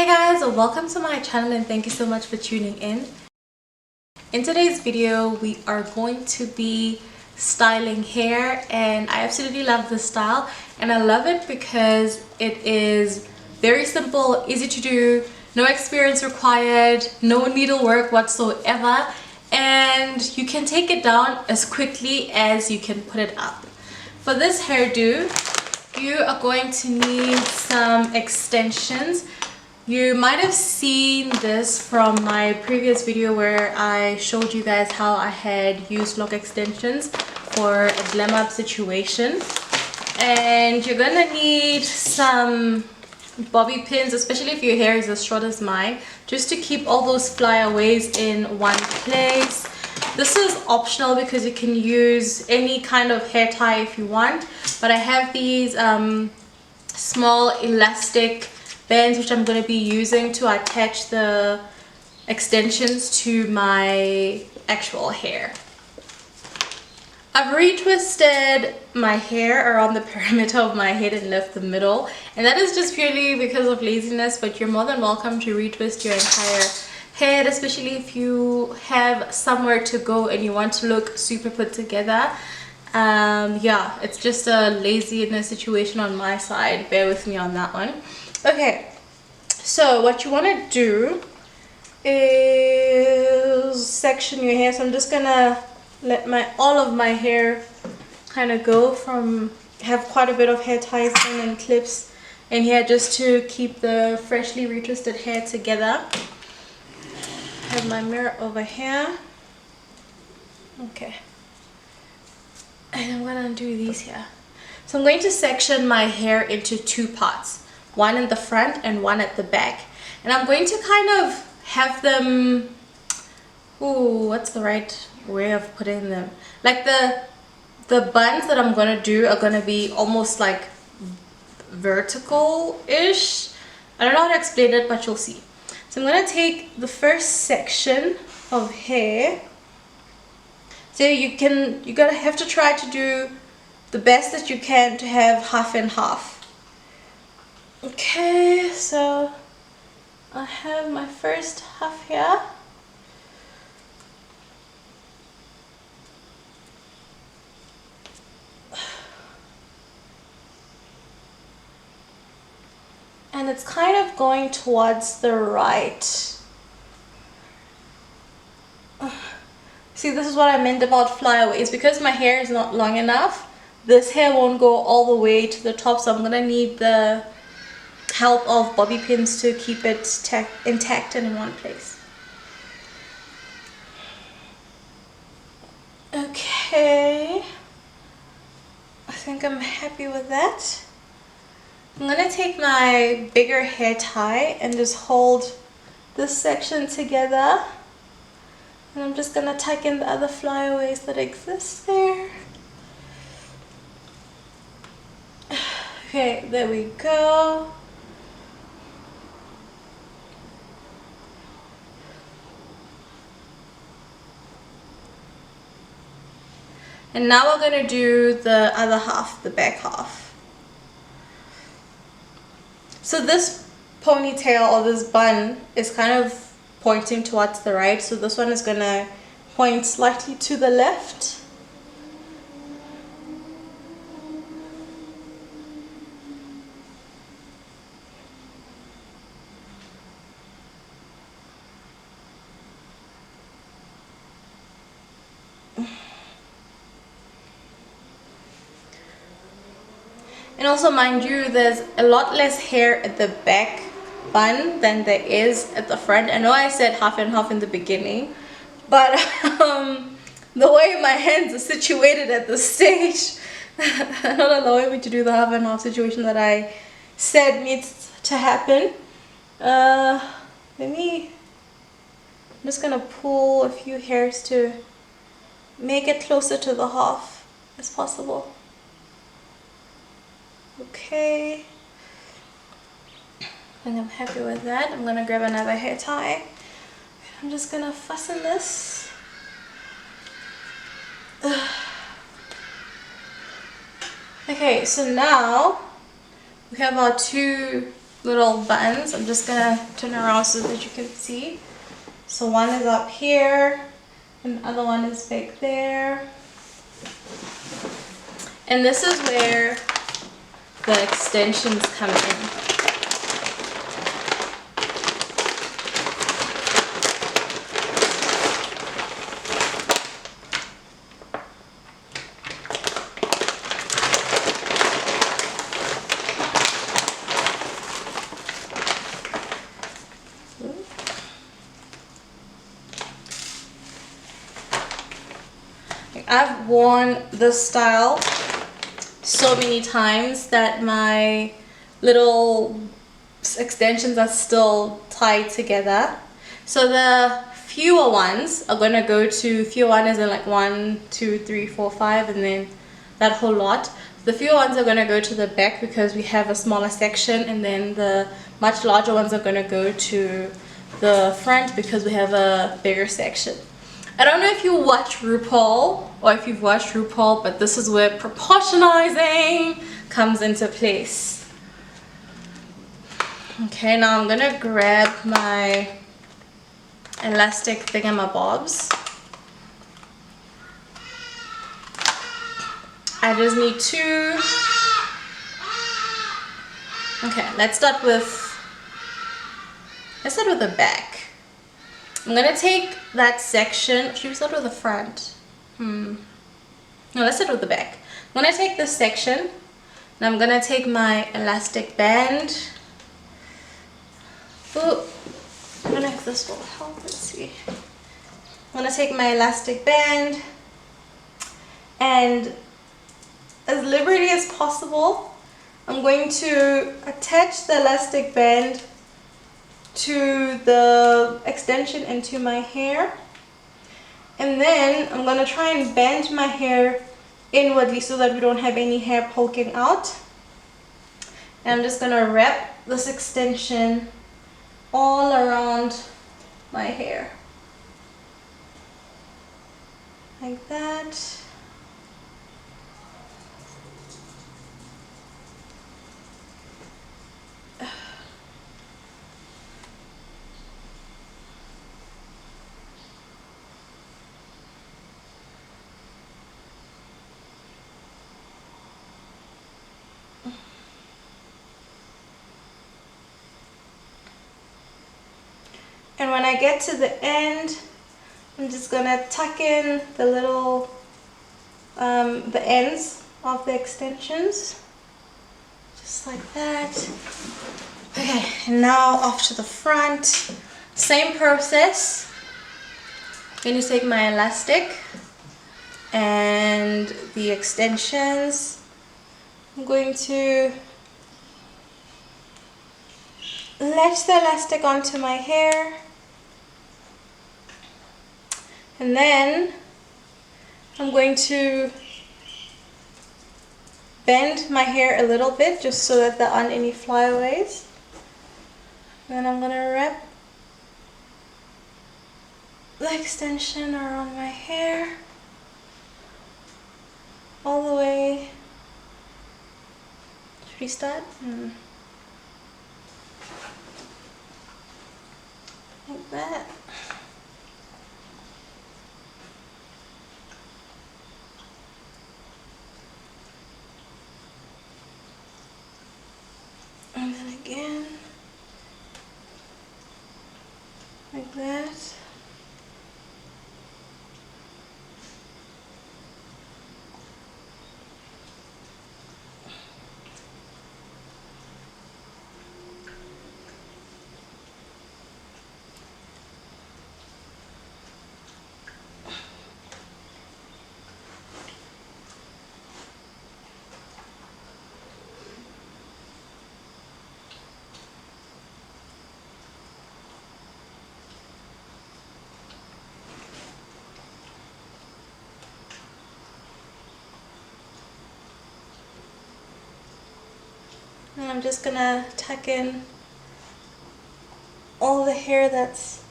Hey guys, welcome to my channel and thank you so much for tuning in. In today's video, we are going to be styling hair, and I absolutely love this style, and I love it because it is very simple, easy to do, no experience required, no needlework whatsoever, and you can take it down as quickly as you can put it up. For this hairdo, you are going to need some extensions. You might have seen this from my previous video where I showed you guys how I had used lock extensions for a glam up situation. And you're gonna need some bobby pins, especially if your hair is as short as mine, just to keep all those flyaways in one place. This is optional because you can use any kind of hair tie if you want, but I have these small elastic bands which I'm going to be using to attach the extensions to my actual hair. I've retwisted my hair around the perimeter of my head and left the middle, and that is just purely because of laziness, but you're more than welcome to retwist your entire head, especially if you have somewhere to go and you want to look super put together. Yeah, it's just a laziness situation on my side, bear with me on that one. Okay, so what you want to do is section your hair. So I'm just gonna let all of my hair kind of go, from have quite a bit of hair ties in and clips in here just to keep the freshly retwisted hair together. I have my mirror over here. Okay, and I'm gonna do these here. So I'm going to section my hair into two parts, one in the front and one at the back, and I'm going to kind of have them, what's the right way of putting them, like the buns that I'm gonna do are gonna be almost like vertical-ish. I don't know how to explain it, but you'll see. So I'm gonna take the first section of hair. So you're gonna have to try to do the best that you can to have half and half. Okay, so I have my first half here. And it's kind of going towards the right. See, this is what I meant about flyaways. Because my hair is not long enough, this hair won't go all the way to the top, so I'm gonna need the help of bobby pins to keep it intact and in one place. Okay, I think I'm happy with that. I'm gonna take my bigger hair tie and just hold this section together, and I'm just gonna tuck in the other flyaways that exist there. Okay, there we go. And now we're going to do the other half, the back half. So this ponytail or this bun is kind of pointing towards the right, so this one is going to point slightly to the left. And also, mind you, there's a lot less hair at the back bun than there is at the front. I know I said half and half in the beginning, but the way my hands are situated at this stage are not allowing me to do the half and half situation that I said needs to happen. I'm just gonna pull a few hairs to make it closer to the half as possible. Okay, I think I'm happy with that. I'm gonna grab another hair tie. I'm just gonna fasten this. Okay, so now we have our two little buns. I'm just gonna turn around so that you can see. So one is up here and the other one is back there. And this is where the extensions come in. I've worn this style so many times that my little extensions are still tied together. So the fewer ones are going to go to, fewer one is in like 1, 2, 3, 4, 5, and then that whole lot. The fewer ones are going to go to the back because we have a smaller section, and then the much larger ones are going to go to the front because we have a bigger section. I don't know if you watch RuPaul or if you've watched RuPaul, but this is where proportionizing comes into place. Okay, now I'm gonna grab my elastic thingamabobs. I just need two. Okay, let's start with the back. I'm gonna take that section. Should we start with the front? No, let's start with the back. I'm gonna take this section and I'm gonna take my elastic band. Oh, I don't know if this will help. Let's see. I'm gonna take my elastic band and, as liberty as possible, I'm going to attach the elastic band to the extension into my hair, and then I'm gonna try and bend my hair inwardly so that we don't have any hair poking out. And I'm just gonna wrap this extension all around my hair like that. And when I get to the end, I'm just gonna tuck in the little, the ends of the extensions, just like that. Okay, and now off to the front. Same process. I'm going to take my elastic and the extensions. I'm going to latch the elastic onto my hair. And then I'm going to bend my hair a little bit just so that there aren't any flyaways. Then I'm going to wrap the extension around my hair all the way. Should we start? Like that. And then again, like that. And I'm just gonna tuck in all the hair that's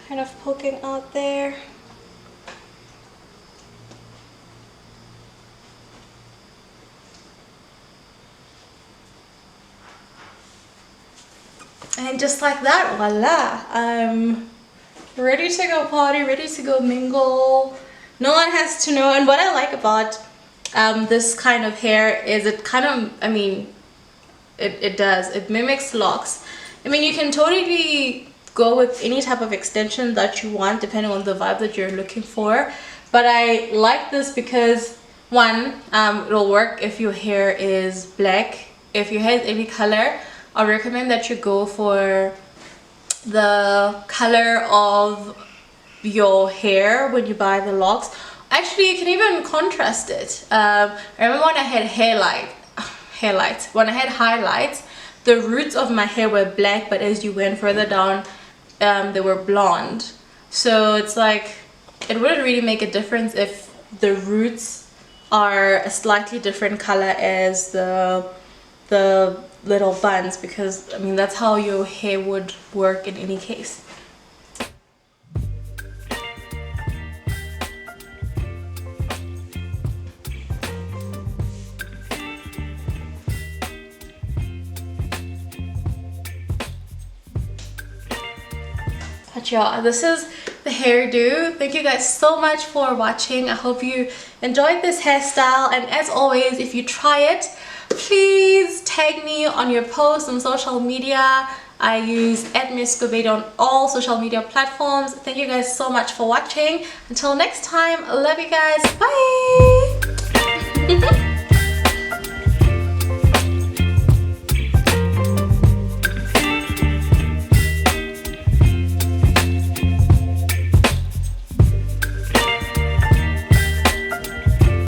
kind of poking out there. then just like that, voila, I'm ready to go party, ready to go mingle. No one has to know. And what I like about this kind of hair is it kind of, I mean, it mimics locks. I mean, you can totally go with any type of extension that you want depending on the vibe that you're looking for, but I like this because one, it'll work if your hair is black. If your hair is any color, I recommend that you go for the color of your hair when you buy the locks. Actually, you can even contrast it. I remember when I had when I had highlights, the roots of my hair were black, but as you went further down, they were blonde. So it's like, it wouldn't really make a difference if the roots are a slightly different color as the little buns, because I mean that's how your hair would work in any case. But yeah, this is the hairdo. Thank you guys so much for watching. I hope you enjoyed this hairstyle, and as always, if you try it, please tag me on your posts on social media. I use @Kobeli on all social media platforms. Thank you guys so much for watching. Until next time, I love you guys. Bye.